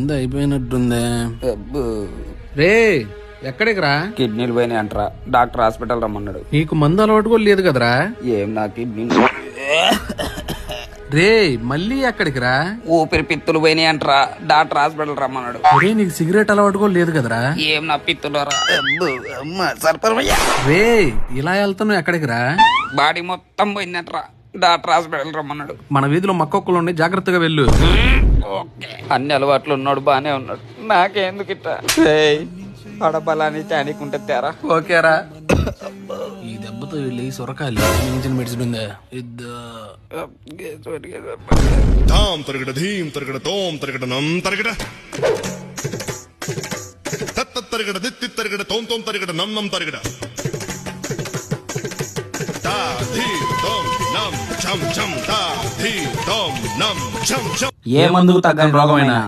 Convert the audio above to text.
మందు అయిపోయినట్టుందే. రే ఎక్కడికి రా? కిడ్నీలు పోయినాయి అంటరా, డాక్టర్ హాస్పిటల్ రమ్మన్నాడు. నీకు మందు అలవాటు కూడా లేదు కదరా? ఏం నా కిడ్నీ రే మళ్ళీ ఎక్కడికి రా? ఊపిరి పిత్తులు పోయినాయి అంటరా, డాక్టర్ హాస్పిటల్ రమ్మన్నాడు. రే నీకు సిగరెట్ అలవాటు కూడా లేదు కదరా? ఏం నా పిత్తులరా. సర్పరమయ్యా రే ఇలా వెళ్తున్నావు ఎక్కడికి రా? బాడీ మొత్తం పోయిందంటరా, డాక్టర్ హాస్పిటల్ రమ్మన్నాడు. మన వీధిలో మక్కొక్కలు ఉండి జాగ్రత్తగా వెళ్ళు. అన్ని అలవాట్లు ఉన్నాడు, బానే ఉన్నాడు. నాకెందుకు ఇట్లా పడబలాన్ని చానికుంటే తేరా. ఓకేరా. ఈ దెబ్బతో వెళ్ళి సొరకాయలు ఇంజిన్ మెడిసిన్ ధాం తరగడ ధీం తరగడ తోం తరగడ నం తరగడ తత్త తరగడ దిత్తి తరగడ తోం తోం తరగడ నం నం తరగడ తా ధీ తోం నం ఛం ఛం తా ధీ తోం నం ఛం ఛం. ఏ మందుకు తగ్గని రోగమైనా